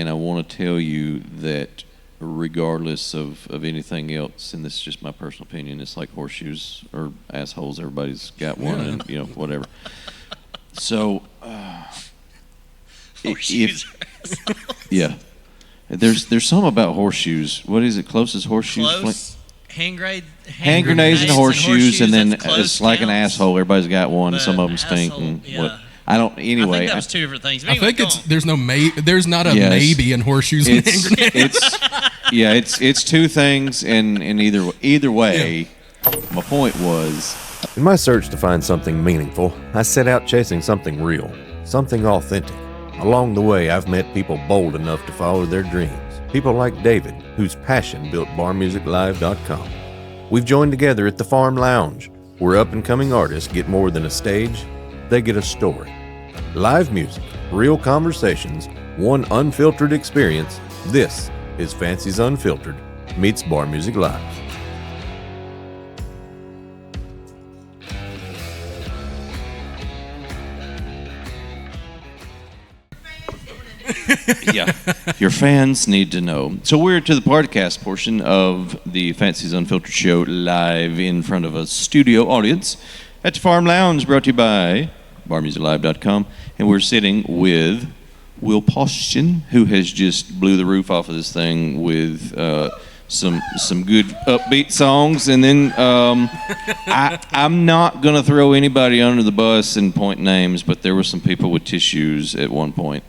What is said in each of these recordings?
And I want to tell you that regardless of anything else, and this is just my personal opinion, it's like horseshoes or assholes. Everybody's got one, and whatever. So, horseshoes. Yeah, there's some about horseshoes. What is it? Closest horseshoes? Close. Hand grenades and horseshoes, and then it's like an counts. asshole. Everybody's got one. But Some of them stink. asshole, And yeah. what? I don't. Anyway, I think that was two different things. But I anyway, think there's not a Yes. maybe in horseshoes and hand grenades. it's two things, and either way, my point was. In my search to find something meaningful, I set out chasing something real, something authentic. Along the way, I've met people bold enough to follow their dreams. People like David, whose passion built BarMusicLive.com. We've joined together at the Farm Lounge, where up-and-coming artists get more than a stage, they get a story. Live music, real conversations, one unfiltered experience. This is Fancy's Unfiltered meets Bar Music Live. Yeah, your fans need to know. So we're to the podcast portion of the Fancy's Unfiltered show, live in front of a studio audience at the Farm Lounge, brought to you by BarMusicLive.com. And we're sitting with Will Paustian, who has just blew the roof off of this thing with some good upbeat songs. And then I'm not going to throw anybody under the bus and point names, but there were some people with tissues at one point.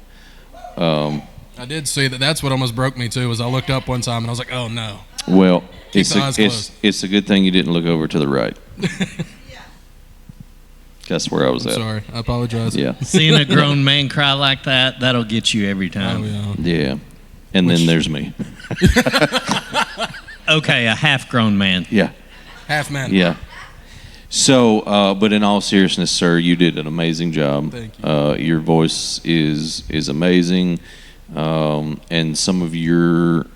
I did see that. That's what almost broke me too. Was I looked up one time and I was like, oh no. Well, Keep the eyes closed. it's a good thing you didn't look over to the right. That's where I was at. Sorry, I apologize. Yeah. seeing a grown man cry like that'll get you every time. Oh yeah. Yeah. And then there's me. Okay, a half-grown man. Yeah. Half man. Yeah. So, but in all seriousness, sir, you did an amazing job. Thank you. Your voice is amazing, and some of your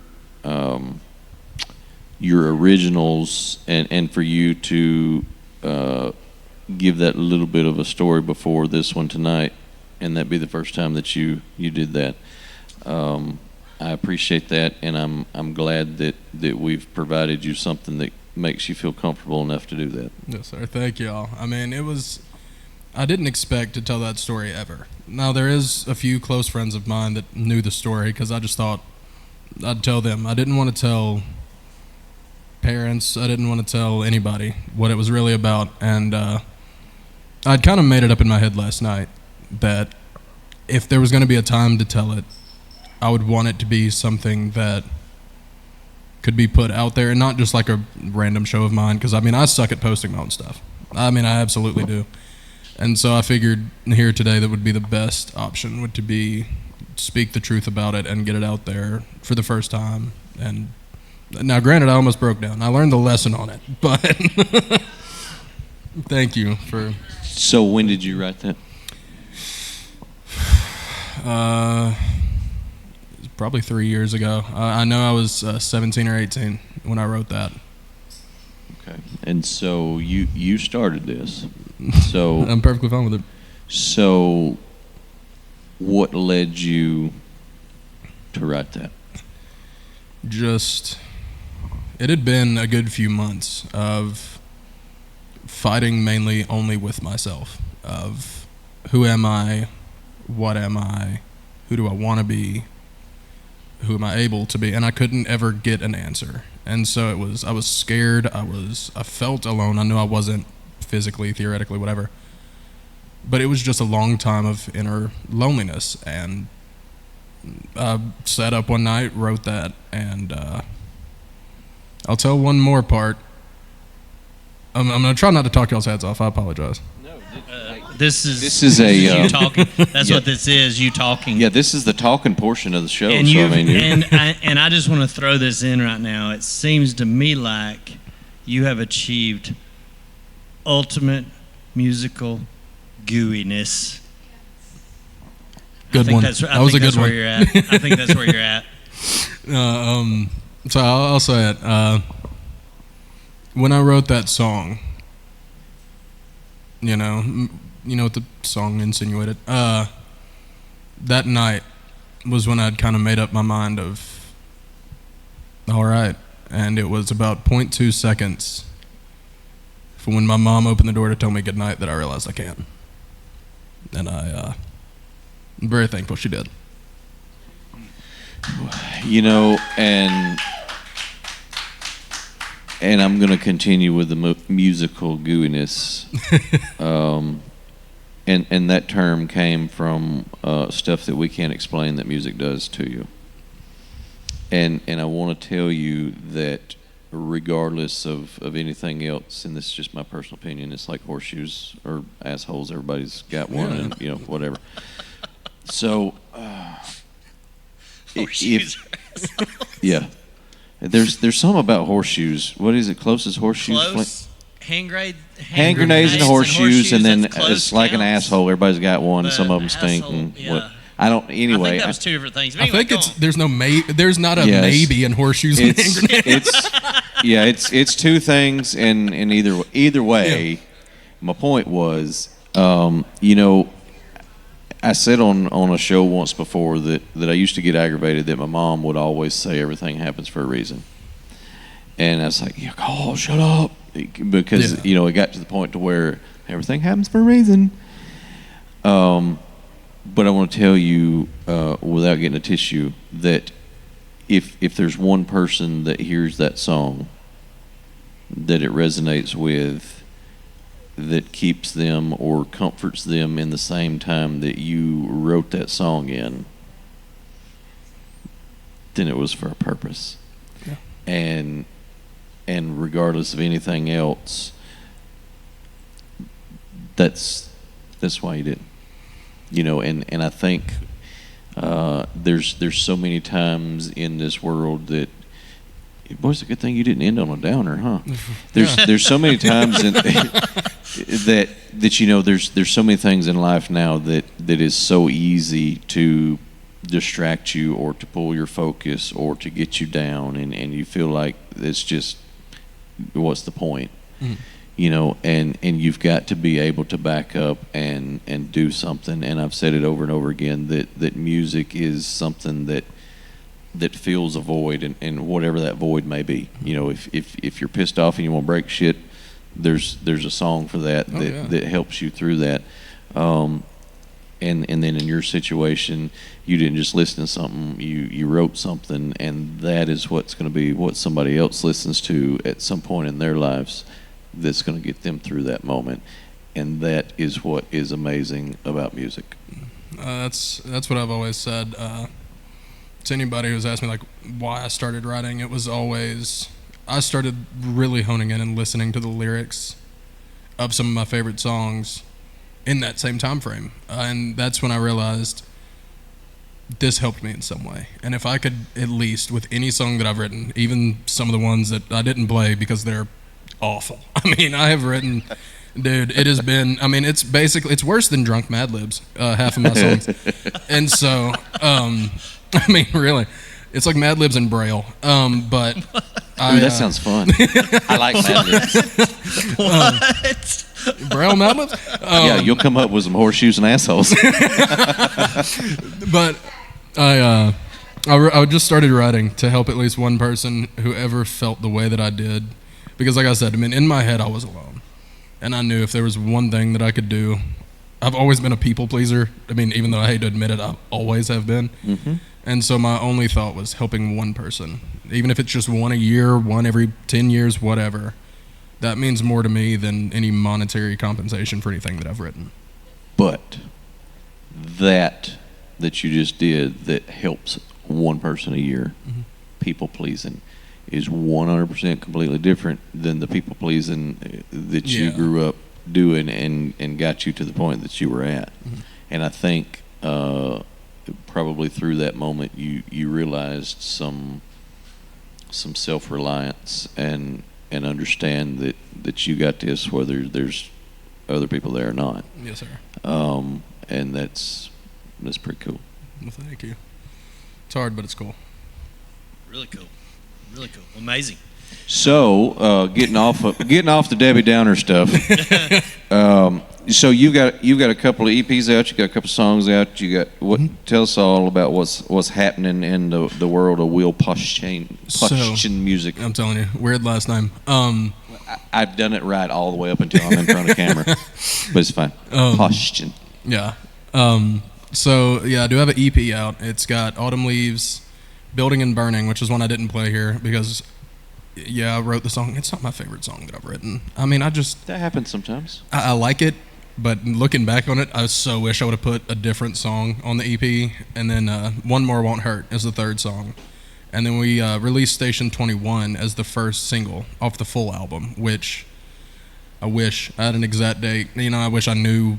originals, and for you to give that little bit of a story before this one tonight, and that be the first time that you did that. I appreciate that, and I'm glad that we've provided you something that makes you feel comfortable enough to do that. Yes, sir. Thank y'all. I mean, I didn't expect to tell that story ever. Now, there is a few close friends of mine that knew the story because I just thought I'd tell them. I didn't want to tell parents. I didn't want to tell anybody what it was really about. And I'd kind of made it up in my head last night that if there was going to be a time to tell it, I would want it to be something that could be put out there and not just like a random show of mine, because I mean I suck at posting my own stuff. I mean I absolutely do. And so I figured here today that would be the best option, would to be speak the truth about it and get it out there for the first time. And now granted I almost broke down. I learned the lesson on it, but thank you for. So when did you write that? Probably 3 years ago. I know I was 17 or 18 when I wrote that. Okay. And so you started this. So I'm perfectly fine with it. So what led you to write that? It had been a good few months of fighting mainly only with myself, of who am I, what am I, who do I want to be, who am I able to be, and I couldn't ever get an answer. And so I was scared, I felt alone. I knew I wasn't physically, theoretically, whatever, but it was just a long time of inner loneliness. And I sat up one night, wrote that, and I'll tell one more part. I'm gonna try not to talk y'all's heads off. I apologize. This is you talking. That's what this is. You talking. Yeah, this is the talking portion of the show. And so, I just want to throw this in right now. It seems to me like you have achieved ultimate musical gooiness. Good one. That was a good one. I think that's where you're at. So I'll say it. When I wrote that song, you know what the song insinuated. That night, was when I'd kind of made up my mind of, all right. And it was about 0.2 seconds from when my mom opened the door to tell me goodnight that I realized I can. And I'm very thankful she did. You know, and I'm going to continue with the musical gooiness. And that term came from stuff that we can't explain that music does to you. And I want to tell you that regardless of anything else, and this is just my personal opinion, it's like horseshoes or assholes. Everybody's got one, and you know, whatever. So, Horseshoes. Yeah, there's something about horseshoes. What is it? Closest horseshoes? Close. Hand grenades and horseshoes, and then that's close it's like an counts. asshole. Everybody's got one. But Some of them stink. asshole, And yeah. what? I don't. Anyway, I think that was two different things. But I anyway, think go it's on. there's not a Yes. maybe in horseshoes and hand grenades. it's two things, and either way. Yeah. My point was, you know, I said on a show once before that I used to get aggravated that my mom would always say everything happens for a reason, and I was like, yeah, oh, shut up, because you know, it got to the point to where everything happens for a reason. But I want to tell you, without getting a tissue, that if there's one person that hears that song that it resonates with, that keeps them or comforts them in the same time that you wrote that song in, then it was for a purpose. Yeah. And regardless of anything else, that's why you did it. You know, and I think there's so many times in this world that, boy, it's a good thing you didn't end on a downer, huh? There's so many times that you know, there's so many things in life now that is so easy to distract you or to pull your focus or to get you down, and you feel like it's just, what's the point? Mm-hmm. You know, and you've got to be able to back up and do something. And I've said it over and over again that music is something that fills a void, and whatever that void may be. You know, if you're pissed off and you want to break shit, there's a song for that that helps you through that. And then in your situation, you didn't just listen to something, you wrote something, and that is what's going to be what somebody else listens to at some point in their lives, that's going to get them through that moment. And that is what is amazing about music. That's what I've always said. To anybody who's asked me like why I started writing, it was always, I started really honing in and listening to the lyrics of some of my favorite songs in that same time frame, and that's when I realized this helped me in some way. And if I could, at least with any song that I've written, even some of the ones that I didn't play because they're awful, I mean, I have written, dude, it has been, I mean, it's basically, it's worse than drunk Mad Libs, half of my songs. And so I mean, really, it's like Mad Libs in Braille. But Ooh, that sounds fun. I like Mad Libs. What? Braille Mad Libs? Yeah, you'll come up with some horseshoes and assholes. But I just started writing to help at least one person who ever felt the way that I did. Because like I said, I mean, in my head, I was alone. And I knew if there was one thing that I could do, I've always been a people pleaser. I mean, even though I hate to admit it, I always have been. Mm-hmm. And so my only thought was helping one person. Even if it's just one a year, one every 10 years, whatever. That means more to me than any monetary compensation for anything that I've written. But that you just did that helps one person a year, mm-hmm. people pleasing, is 100% completely different than the people pleasing that you grew up doing and got you to the point that you were at. Mm-hmm. And I think probably through that moment you realized some self-reliance and understand that you got this whether there's other people there or not. Yes, sir. And that's pretty cool. Well, thank you. It's hard, but it's cool. Really cool. Really cool. Amazing. So, getting off the Debbie Downer stuff, So you've got a couple of EPs out. You got a couple of songs out. You got what? Tell us all about what's happening in the world of Will Paustian music. I'm telling you, weird last name. I've done it right all the way up until I'm in front of camera, but it's fine. Paustian. Yeah. So yeah, I do have an EP out. It's got Autumn Leaves, Building and Burning, which is one I didn't play here because, yeah, I wrote the song. It's not my favorite song that I've written. I mean, that happens sometimes. I like it, but looking back on it, I so wish I would have put a different song on the EP. And then One More Won't Hurt is the third song. And then we released Station 21 as the first single off the full album, which I wish I had an exact date. You know, I wish I knew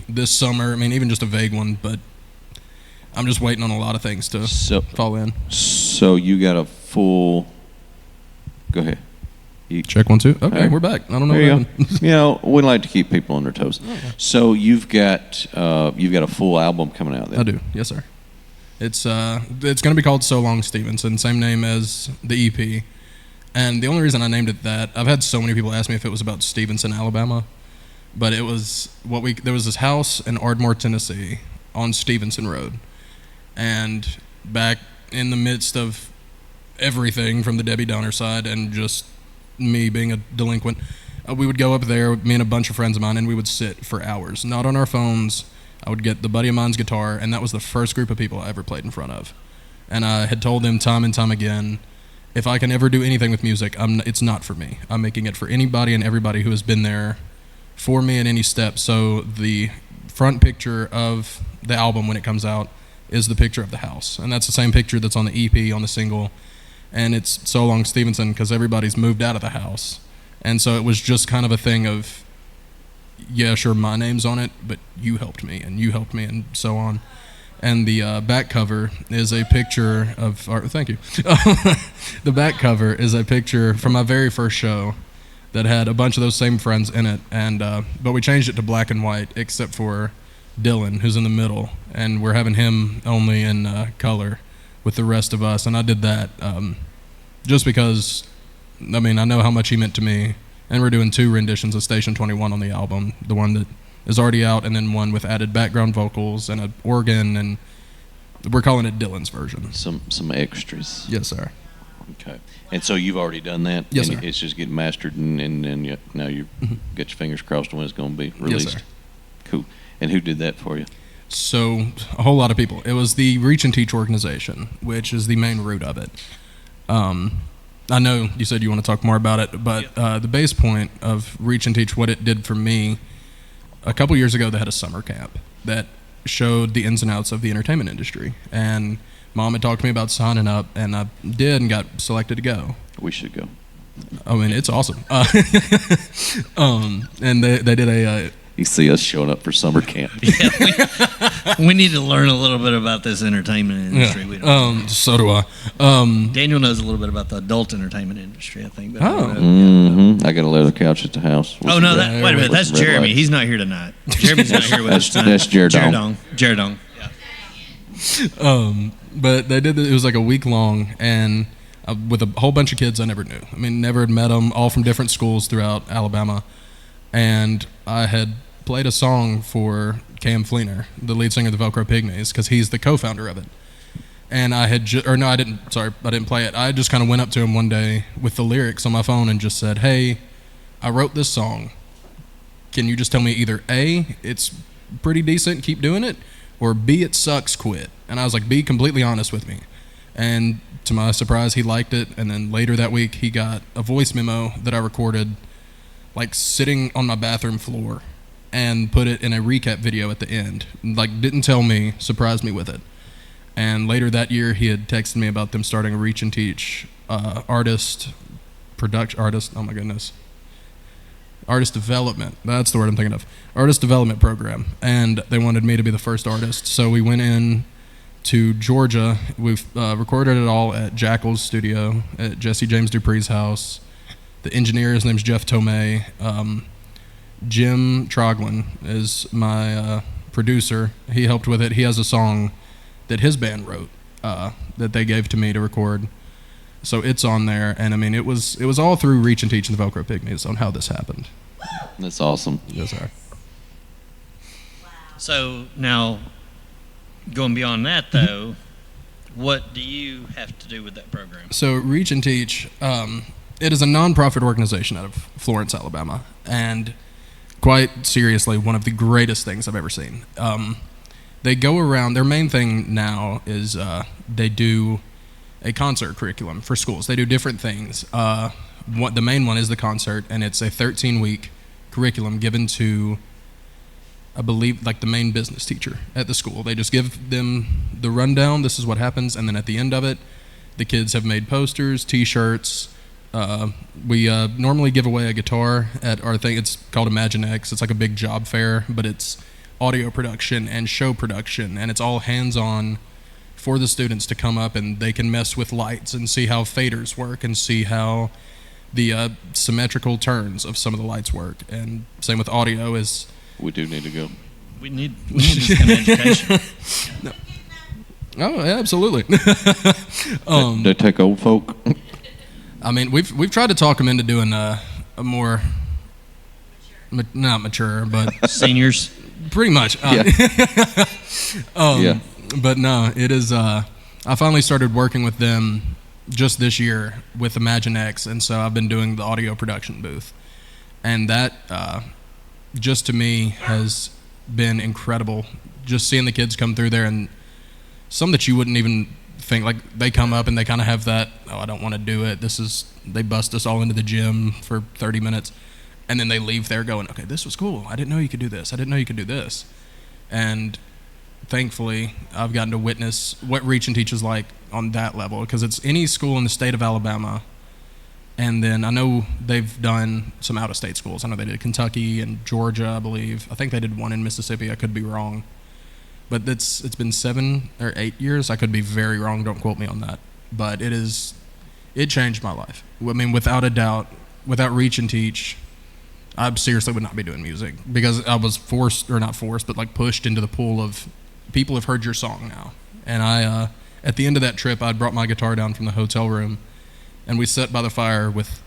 this summer. I mean, even just a vague one, but I'm just waiting on a lot of things to fall in. So you got a full... Go ahead. Check 1 2. Okay, right. We're back. I don't know what happened. You know, we like to keep people on their toes. Oh, yeah. So you've got a full album coming out then? I do. Yes, sir. It's going to be called So Long Stevenson, same name as the EP. And the only reason I named it that, I've had so many people ask me if it was about Stevenson, Alabama, but it was there was this house in Ardmore, Tennessee on Stevenson Road. And back in the midst of everything from the Debbie Downer side and just me being a delinquent, we would go up there, me and a bunch of friends of mine, and we would sit for hours, not on our phones. I would get the buddy of mine's guitar, and that was the first group of people I ever played in front of. And I had told them time and time again, if I can ever do anything with music, it's not for me. I'm making it for anybody and everybody who has been there for me at any step. So the front picture of the album when it comes out is the picture of the house. And that's the same picture that's on the EP, on the single. And it's So Long Stevenson because everybody's moved out of the house. And so it was just kind of a thing of, yeah, sure, my name's on it, but you helped me, and so on. And the back cover is a picture of... thank you. The back cover is a picture from my very first show that had a bunch of those same friends in it, and but we changed it to black and white, except for Dylan, who's in the middle, and we're having him only in color with the rest of us. And I did that just because, I mean, I know how much he meant to me. And we're doing 2 renditions of Station 21 on the album, the one that is already out, and then one with added background vocals and an organ, and we're calling it Dylan's version. Some extras. Yes, sir. Okay. And so you've already done that? Yes, and sir. It's just getting mastered, and now you got your fingers crossed on when it's going to be released? Yes, sir. Cool. And who did that for you? So, a whole lot of people. It was the Reach and Teach organization, which is the main root of it. I know you said you want to talk more about it, but the base point of Reach and Teach, what it did for me, a couple years ago they had a summer camp that showed the ins and outs of the entertainment industry. And Mom had talked to me about signing up, and I did and got selected to go. We should go. I mean, it's awesome. And they did a... You see us showing up for summer camp. Yeah, we need to learn a little bit about this entertainment industry. Yeah. We don't So do I. Daniel knows a little bit about the adult entertainment industry, I think. I got a leather couch at the house. Oh, no, wait a minute. That's Jeremy. Lights. He's not here tonight. Jeremy's not here with us tonight. That's Jaredong. Jaredong. Yeah. But they did it was like a week long, and with a whole bunch of kids I never knew. I mean, never had met them, all from different schools throughout Alabama. And I had played a song for Cam Fleener, the lead singer of the Velcro Pygmies, because he's the co-founder of it. And I had I didn't play it. I just kind of went up to him one day with the lyrics on my phone and just said, hey, I wrote this song. Can you just tell me either A, it's pretty decent, keep doing it, or B, it sucks, quit. And I was like, be completely honest with me. And to my surprise, he liked it. And then later that week, he got a voice memo that I recorded like sitting on my bathroom floor and put it in a recap video at the end. Like, didn't tell me, surprised me with it. And later that year, he had texted me about them starting a Reach and Teach artist development. That's the word I'm thinking of. Artist development program. And they wanted me to be the first artist. So we went in to Georgia. We've recorded it all at Jackal's studio at Jesse James Dupree's house. The engineer, his name's Jeff Tomei. Jim Troglin is my producer. He helped with it. He has a song that his band wrote that they gave to me to record. So it's on there. And I mean, it was all through Reach and Teach and the Velcro Pygmies on how this happened. That's awesome. Yes, sir. So now, going beyond that though, what do you have to do with that program? So Reach and Teach, it is a nonprofit organization out of Florence, Alabama, and quite seriously, one of the greatest things I've ever seen. They go around, their main thing now is they do a concert curriculum for schools. They do different things. The main one is the concert, and it's a 13-week curriculum given to, I believe, like the main business teacher at the school. They just give them the rundown, this is what happens, and then at the end of it, the kids have made posters, t-shirts. We normally give away a guitar at our thing. It's called ImagineX. It's like a big job fair, but it's audio production and show production, and it's all hands-on for the students to come up, and they can mess with lights and see how faders work and see how the symmetrical turns of some of the lights work. And same with audio is... We do need to go. We need this kind of education. No. Oh, yeah, absolutely. They take old folk. I mean, we've tried to talk them into doing a more... not mature, but... Seniors? Pretty much. Yeah. But no, it is. I finally started working with them just this year with ImagineX, and so I've been doing the audio production booth, and that just to me has been incredible. Just seeing the kids come through there, and some that you wouldn't even think, like they come up and they kind of have that, oh, I don't want to do it. They bust us all into the gym for 30 minutes, and then they leave there going, okay, this was cool. I didn't know you could do this. I didn't know you could do this, and thankfully, I've gotten to witness what Reach and Teach is like on that level, because it's any school in the state of Alabama, and then I know they've done some out-of-state schools. I know they did Kentucky and Georgia, I believe. I think they did one in Mississippi. I could be wrong. But it's been 7 or 8 years. I could be very wrong. Don't quote me on that. But it changed my life. I mean, without a doubt, without Reach and Teach, I seriously would not be doing music, because I was forced, or not forced, but like pushed into the pool of people have heard your song now. And I, at the end of that trip, I'd brought my guitar down from the hotel room, and we sat by the fire with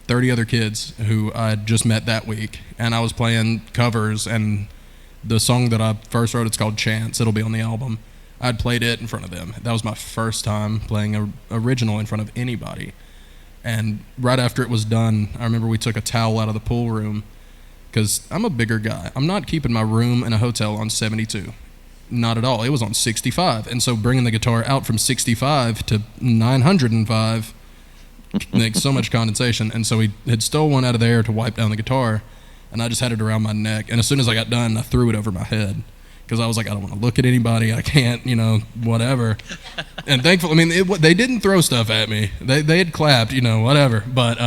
30 other kids who I'd just met that week, and I was playing covers, and the song that I first wrote, it's called Chance, it'll be on the album. I'd played it in front of them. That was my first time playing an original in front of anybody. And right after it was done, I remember we took a towel out of the pool room, because I'm a bigger guy. I'm not keeping my room in a hotel on 72. Not at all. It was on 65. And so bringing the guitar out from 65 to 905 makes so much condensation. And so we had stole one out of there to wipe down the guitar, and I just had it around my neck. And as soon as I got done, I threw it over my head, because I was like, I don't want to look at anybody. I can't, whatever. And thankfully, I mean, they didn't throw stuff at me. They had clapped, whatever. But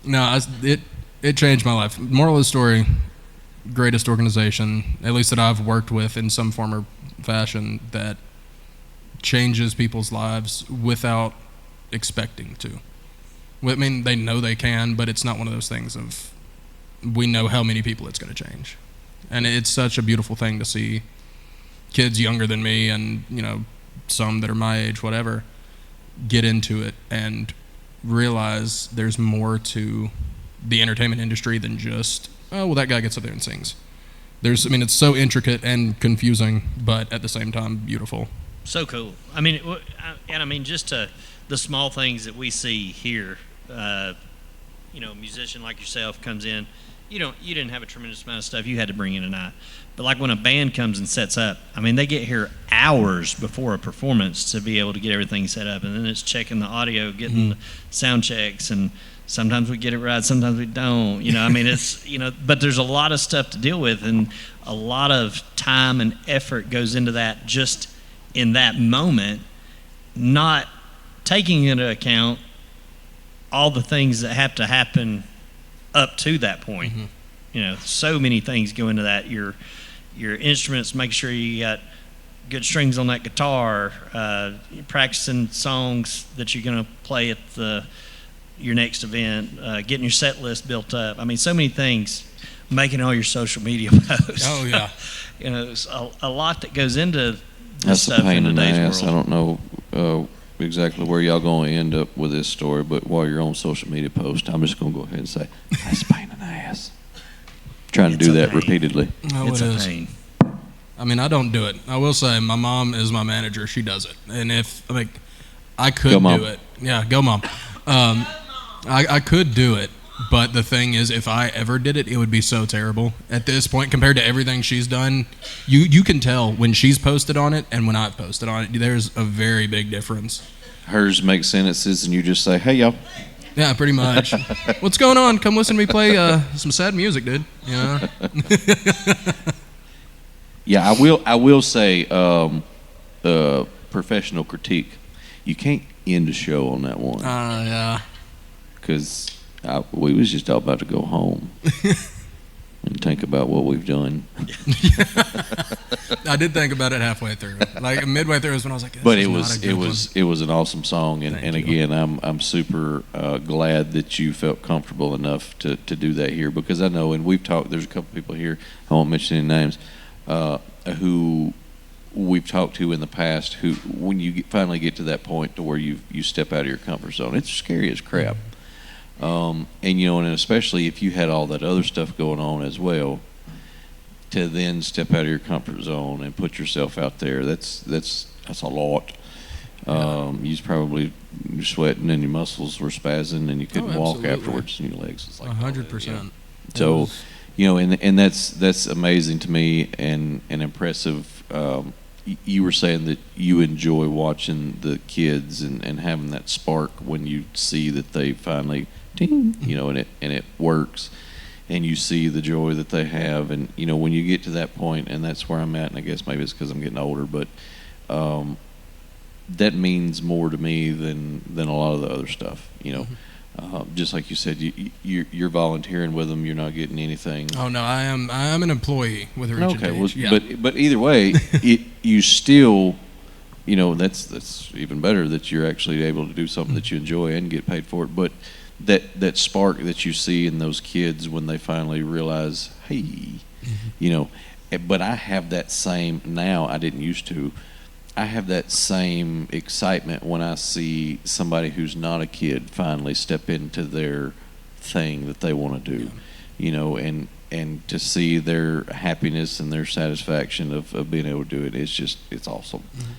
no, it changed my life. Moral of the story, greatest organization, at least that I've worked with in some form or fashion, that changes people's lives without expecting to. I mean, they know they can, but it's not one of those things of, we know how many people it's going to change. And it's such a beautiful thing to see kids younger than me, and some that are my age, whatever, get into it and realize there's more to the entertainment industry than just, oh, well, that guy gets up there and sings. It's so intricate and confusing, but at the same time, beautiful. So cool. I mean, just the small things that we see here. A musician like yourself comes in. You didn't have a tremendous amount of stuff you had to bring in tonight. But like when a band comes and sets up, I mean, they get here hours before a performance to be able to get everything set up, and then it's checking the audio, getting the sound checks, and sometimes we get it right, sometimes we don't. It's but there's a lot of stuff to deal with, and a lot of time and effort goes into that just in that moment, not taking into account all the things that have to happen up to that point. So many things go into that. Your instruments, make sure you got good strings on that guitar, practicing songs that you're going to play at your next event, getting your set list built up. I mean, so many things, making all your social media posts. Oh, yeah. It's a lot that goes into That's stuff a pain in in the today's ass. world. I don't know exactly where y'all going to end up with this story, but while you're on social media post, I'm just going to go ahead and say, that's a pain in the ass. Trying to do that repeatedly. Oh, It's it a is. pain. I mean, I don't do it. I will say my mom is my manager. She does it. And if, like, I could do it. Yeah, go mom. I could do it. But the thing is, if I ever did it, it would be so terrible. At this point, compared to everything she's done, you can tell when she's posted on it and when I've posted on it. There's a very big difference. Hers makes sentences, and you just say, "Hey, y'all." Yeah, pretty much. What's going on? Come listen to me play some sad music, dude. You know? Yeah, I will say, professional critique. You can't end a show on that one. Yeah. Because we was just all about to go home and think about what we've done. I did think about it halfway through. Like midway through is when I was like, but it was an awesome song, and again, I'm super glad that you felt comfortable enough to do that here, because I know, and we've talked. There's a couple people here, I won't mention any names, who we've talked to in the past, who when you finally get to that point to where you step out of your comfort zone, it's scary as crap. And and especially if you had all that other stuff going on as well, to then step out of your comfort zone and put yourself out there, that's a lot. You was probably sweating and your muscles were spazzing and you couldn't walk afterwards, and your legs was like 100%. So, and that's amazing to me and impressive. You were saying that you enjoy watching the kids and having that spark when you see that they finally ding, and it works, and you see the joy that they have, and when you get to that point, and that's where I'm at, and I guess maybe it's because I'm getting older, but that means more to me than a lot of the other stuff. Just like you said, you're volunteering with them. You're not getting anything. Oh no, I am an employee with Reach Okay, Engage. but either way, you still, that's even better that you're actually able to do something that you enjoy and get paid for it. But that spark that you see in those kids when they finally realize, hey, But I have that same now. I didn't used to. I have that same excitement when I see somebody who's not a kid finally step into their thing that they want to do, and to see their happiness and their satisfaction of being able to do it. It's awesome. Mm-hmm.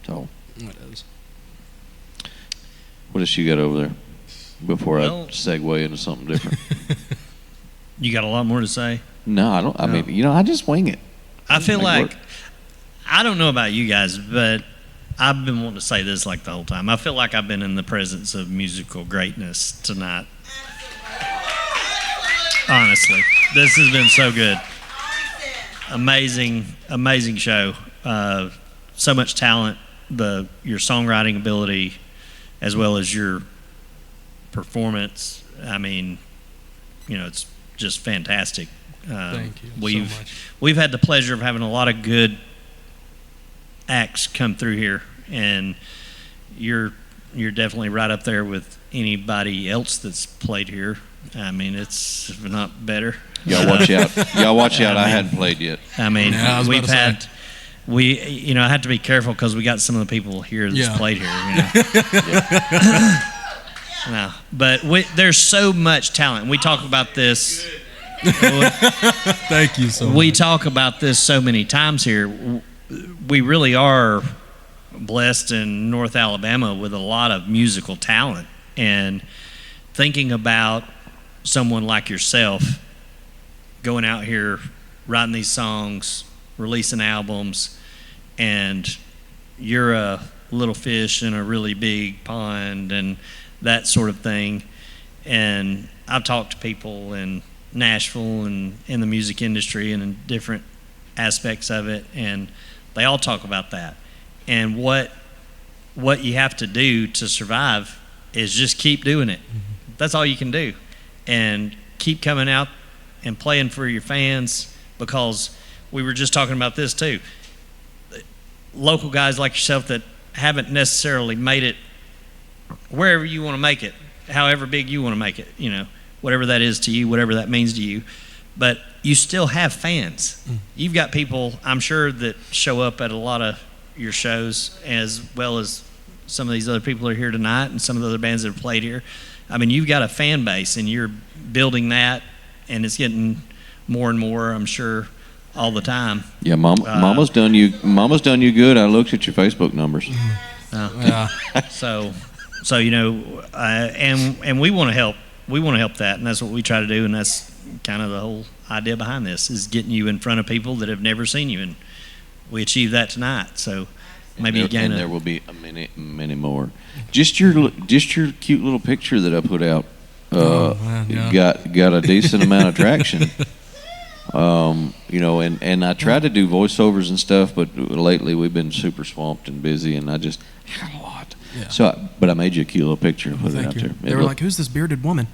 So It is. what else you got over there before I segue into something different? You got a lot more to say? No, I don't. I mean, I just wing it. I feel like, I don't know about you guys, but I've been wanting to say this like the whole time. I feel like I've been in the presence of musical greatness tonight. Honestly, this has been so good. Amazing show. So much talent, your songwriting ability, as well as your performance. I mean, it's just fantastic. Thank you so much. We've had the pleasure of having a lot of good acts come through here, and you're definitely right up there with anybody else that's played here. I mean, it's not better. Y'all watch out! Y'all watch out! I hadn't played yet. I mean, I had to be careful because we got some of the people here that's played here. No, but there's so much talent. We talk about this. Thank you so much. We talk about this so many times here. We really are blessed in North Alabama with a lot of musical talent, and thinking about someone like yourself going out here, writing these songs, releasing albums, and you're a little fish in a really big pond and that sort of thing. And I've talked to people in Nashville and in the music industry and in different aspects of it, and they all talk about that. And what you have to do to survive is just keep doing it. That's all you can do. And keep coming out and playing for your fans, because we were just talking about this too. Local guys like yourself that haven't necessarily made it wherever you want to make it, however big you want to make it, whatever that is to you, whatever that means to you, but you still have fans. You've got people, I'm sure, that show up at a lot of your shows, as well as some of these other people are here tonight and some of the other bands that have played here. I mean, you've got a fan base, and you're building that, and it's getting more and more, I'm sure, all the time. Yeah, Mama's done you. Mama's done you good. I looked at your Facebook numbers. Yeah. So and we want to help. We want to help that, and that's what we try to do, and that's kind of the whole idea behind this is getting you in front of people that have never seen you, and we achieved that tonight. So maybe again, there will be many more. Just your cute little picture that I put out. Got a decent amount of traction. And I try to do voiceovers and stuff, but lately we've been super swamped and busy, and I just had a lot. Yeah. So, but I made you a cute little picture and put it out there. They were like, "Who's this bearded woman?"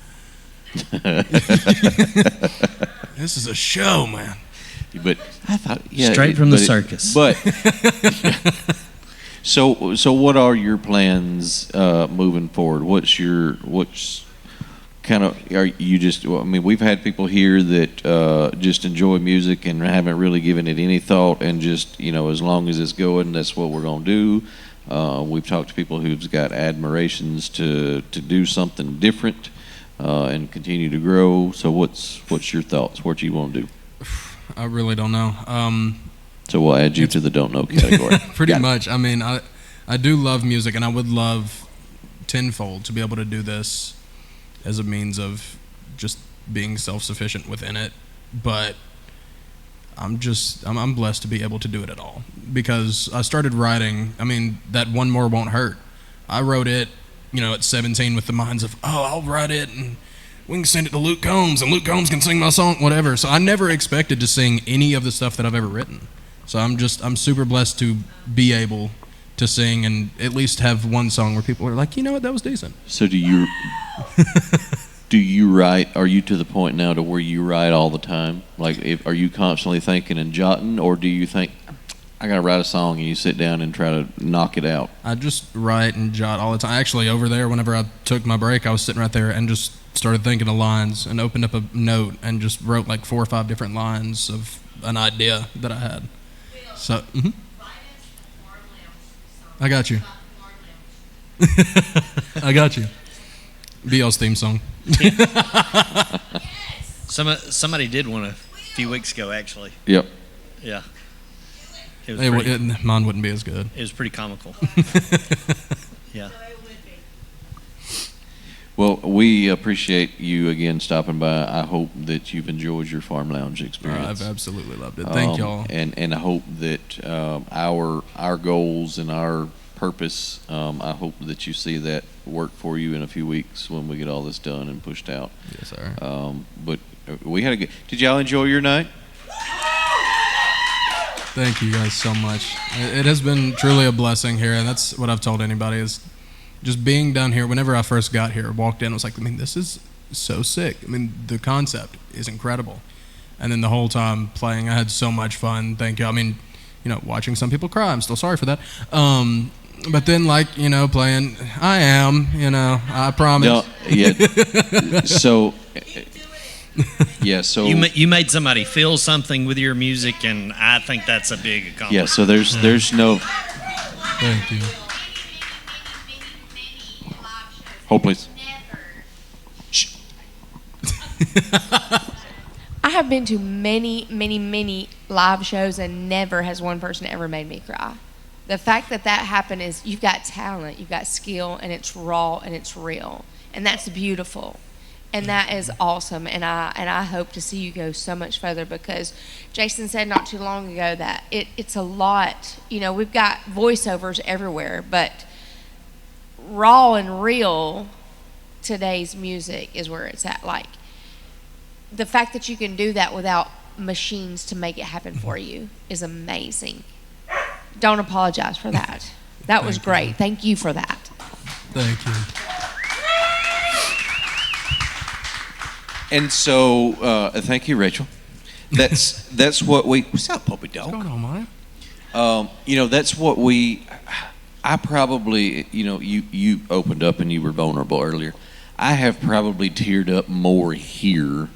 This is a show, man. But I thought, straight from the circus. But so what are your plans moving forward? What's kind of, are you just, I mean, we've had people here that just enjoy music and haven't really given it any thought, and just, as long as it's going, that's what we're going to do. We've talked to people who've got admirations to do something different and continue to grow. So what's your thoughts? What do you want to do? I really don't know. So we'll add you to the don't know category. Pretty much. I mean, I do love music, and I would love tenfold to be able to do this as a means of just being self-sufficient within it. But I'm blessed to be able to do it at all, because I started writing. I mean, that One More Won't Hurt. I wrote it, at 17 with the minds of, I'll write it and we can send it to Luke Combs and Luke Combs can sing my song, whatever. So I never expected to sing any of the stuff that I've ever written. So I'm super blessed to be able to sing and at least have one song where people are like, you know what, that was decent. So do you write, are you to the point now to where you write all the time? Like, are you constantly thinking and jotting, or do you think, I gotta write a song, and you sit down and try to knock it out? I just write and jot all the time. Actually, over there, whenever I took my break, I was sitting right there and just started thinking of lines and opened up a note and just wrote like 4 or 5 different lines of an idea that I had. So, I got you. I got you. BL's theme song. Somebody did one a few weeks ago, actually. Yep. Yeah. It was mine wouldn't be as good. It was pretty comical. Yeah. Well, we appreciate you again stopping by. I hope that you've enjoyed your farm lounge experience. I've absolutely loved it. Thank y'all. And I hope that our goals and our purpose, I hope that you see that work for you in a few weeks when we get all this done and pushed out. Yes, sir. But we had a good. Did y'all enjoy your night? Thank you guys so much. It has been truly a blessing here, and that's what I've told anybody is just being down here. Whenever I first got here, walked in, I was like, this is so sick. The concept is incredible. And then the whole time playing, I had so much fun. Thank you. Watching some people cry, I'm still sorry for that. But then, playing, I am, I promise. No, yeah. So... Yeah, so you made somebody feel something with your music, and I think that's a big accomplishment. Yeah, so there's no. Thank you. Hold, please. Shh. I have been to many, many, many live shows, and never has one person ever made me cry. The fact that happened is you've got talent, you've got skill, and it's raw and it's real, and that's beautiful. And that is awesome, and I hope to see you go so much further, because Jason said not too long ago that it's a lot. We've got voiceovers everywhere, but raw and real, today's music is where it's at. Like, the fact that you can do that without machines to make it happen for you is amazing. Don't apologize for that. That was great. Thank you for that. Thank you. And so, thank you, Rachel. That's what we. What's up, puppy dog? What's going on, Maya? That's what we. I probably, you opened up and you were vulnerable earlier. I have probably teared up more here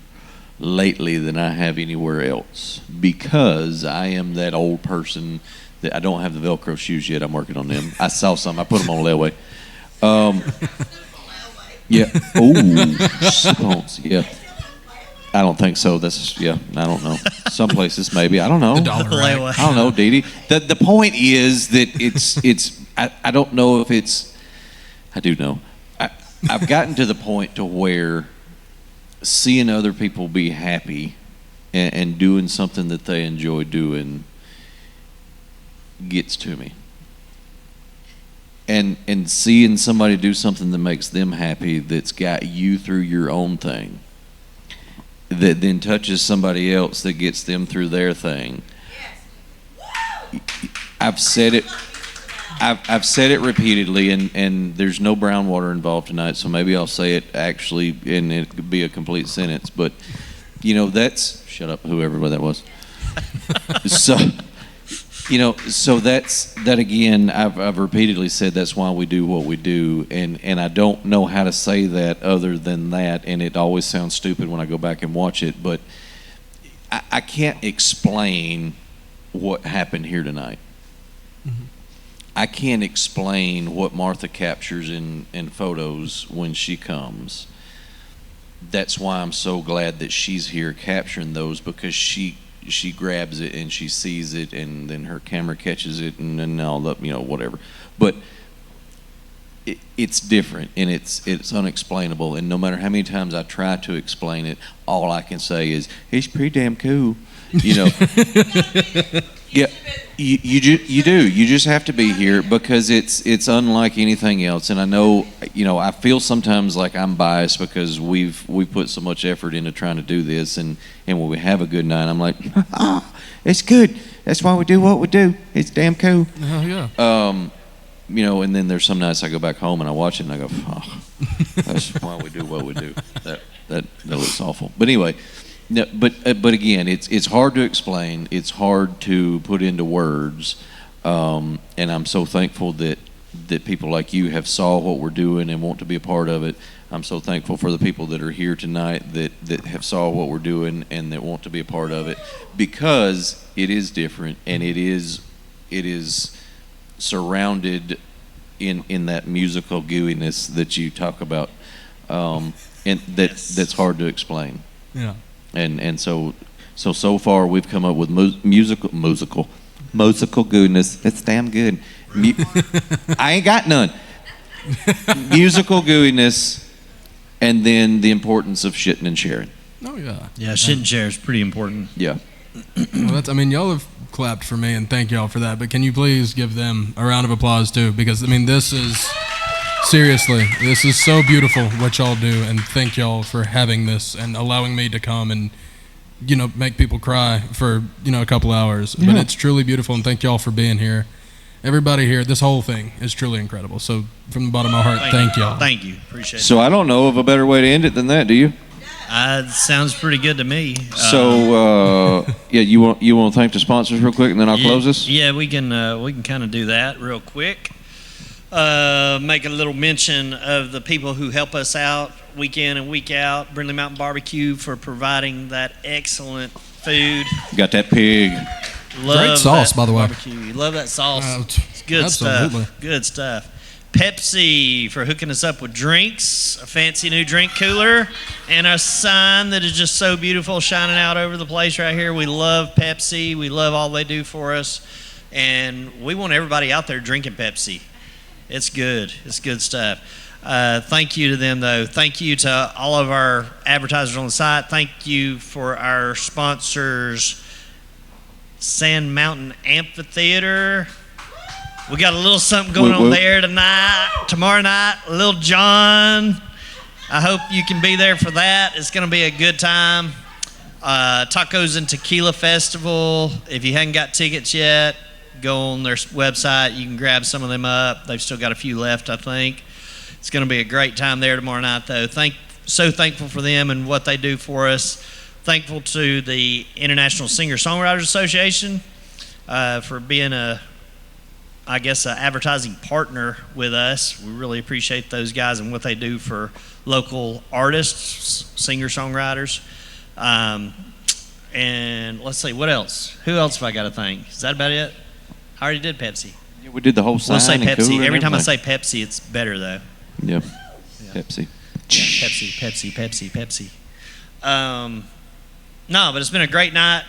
lately than I have anywhere else, because I am that old person that I don't have the Velcro shoes yet. I'm working on them. I saw some. I put them on layaway. Yeah. Oh, yeah. I don't think so. I don't know. Some places maybe. I don't know. The dollar rack. I don't know, Dee Dee. The point is that it's I don't know if it's, I do know. I've gotten to the point to where seeing other people be happy and doing something that they enjoy doing gets to me. And seeing somebody do something that makes them happy, that's got you through your own thing, that then touches somebody else, that gets them through their thing. I've said it repeatedly, and there's no brown water involved tonight, so maybe I'll say it actually, and it could be a complete sentence. But shut up, whoever that was. So that again, I've repeatedly said that's why we do what we do, and I don't know how to say that other than that, and it always sounds stupid when I go back and watch it, but I can't explain what happened here tonight. Mm-hmm. I can't explain what Martha captures in photos when she comes. That's why I'm so glad that she's here capturing those, because she grabs it and she sees it, and then her camera catches it, and then all the whatever. But it's different, and it's unexplainable. And no matter how many times I try to explain it, all I can say is it's pretty damn cool. Yeah, you do. You just have to be here, because it's unlike anything else. And I know, I feel sometimes like I'm biased because we put so much effort into trying to do this, and when we have a good night, I'm like, it's good. That's why we do what we do. It's damn cool. Oh yeah. And then there's some nights I go back home and I watch it and I go, that's why we do what we do. That looks awful. But anyway. No, but again, it's hard to explain. It's hard to put into words, and I'm so thankful that people like you have saw what we're doing and want to be a part of it. I'm so thankful for the people that are here tonight that have saw what we're doing and that want to be a part of it, because it is different, and it is surrounded in that musical gooiness that you talk about, and that's hard to explain. Yeah. And so far we've come up with musical goodness. It's damn good. I ain't got none. Musical goodness, and then the importance of shitting and sharing. Oh yeah. Yeah, shit and share is pretty important. Yeah. Well, y'all have clapped for me, and thank y'all for that. But can you please give them a round of applause too? Because this is. Seriously, this is so beautiful what y'all do, and thank y'all for having this and allowing me to come and, make people cry for, a couple hours. Yeah. But it's truly beautiful, and thank y'all for being here. Everybody here, this whole thing is truly incredible. So from the bottom of my heart, thank y'all. Thank you. Appreciate it. So I don't know of a better way to end it than that, do you? Sounds pretty good to me. So, you want to thank the sponsors real quick, and then I'll close this? Yeah, we can kind of do that real quick. Make a little mention of the people who help us out week in and week out. Brindley Mountain Barbecue for providing that excellent food. You got that pig. Great sauce, by the way. Barbecue. You love that sauce. It's good absolutely. stuff. Good stuff. Pepsi for hooking us up with drinks, a fancy new drink cooler, and a sign that is just so beautiful shining out over the place right here. We love Pepsi. We love all they do for us, and we want everybody out there drinking Pepsi. It's good. It's good stuff. Thank you to them, though. Thank you to all of our advertisers on the site. Thank you for our sponsors, Sand Mountain Amphitheater. We got a little something going on there tomorrow night. Lil John. I hope you can be there for that. It's going to be a good time. Tacos and Tequila Festival. If you hadn't got tickets yet, go on their website. You can grab some of them up. They've still got a few left, I think. It's going to be a great time there tomorrow night, though. So thankful for them and what they do for us. Thankful to the International Singer-Songwriters Association for being an advertising partner with us. We really appreciate those guys and what they do for local artists, singer-songwriters. And let's see, what else? Who else have I got to thank? Is that about it? I already did Pepsi. Yeah, we did the whole sign. We'll say and Pepsi. Every time I everything. say Pepsi, it's better, though. Yep. Yeah. Pepsi. Yeah, Pepsi. No, but it's been a great night.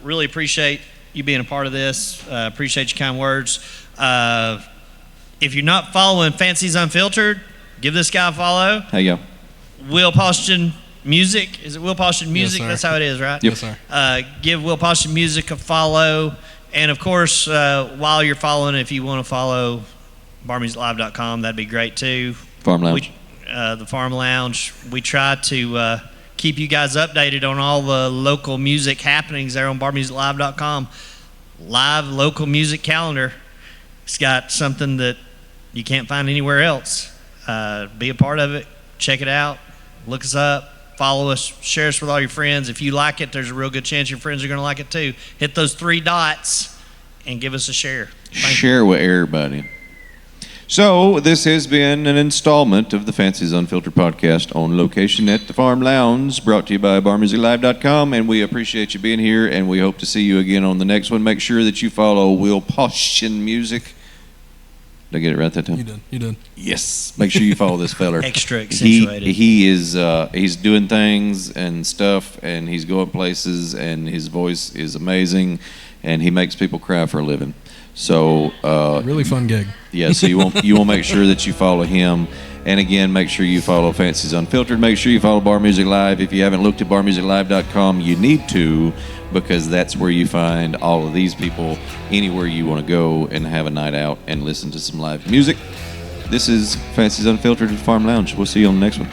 Really appreciate you being a part of this. Appreciate your kind words. If you're not following Fancies Unfiltered, give this guy a follow. There you go. Will Paustian Music. Is it Will Paustian Music? sir. That's how it is, right? Yep. Yes, sir. Give Will Paustian Music a follow. And, of course, while you're following, if you want to follow BarMusicLive.com, that'd be great, too. Farm Lounge. The Farm Lounge. We try to keep you guys updated on all the local music happenings there on BarMusicLive.com. Live local music calendar. It's got something that you can't find anywhere else. Be a part of it. Check it out. Look us up. Follow us. Share us with all your friends. If you like it, there's a real good chance your friends are going to like it too. Hit those 3 dots and give us a share. Share with everybody. So, this has been an installment of the Fancies Unfiltered podcast on location at the Farm Lounge, brought to you by BarMusicLive.com, and we appreciate you being here, and we hope to see you again on the next one. Make sure that you follow Will Paustian Music. Did I get it right that time? You did. Yes. Make sure you follow this feller. Extra accentuated. He is he's doing things and stuff, and he's going places, and his voice is amazing, and he makes people cry for a living. So Really fun gig. yeah, so you want to make sure that you follow him. And again, make sure you follow Fancies Unfiltered. Make sure you follow Bar Music Live. If you haven't looked at BarMusicLive.com, you need to, because that's where you find all of these people anywhere you want to go and have a night out and listen to some live music. This is Fancies Unfiltered at Farm Lounge. We'll see you on the next one.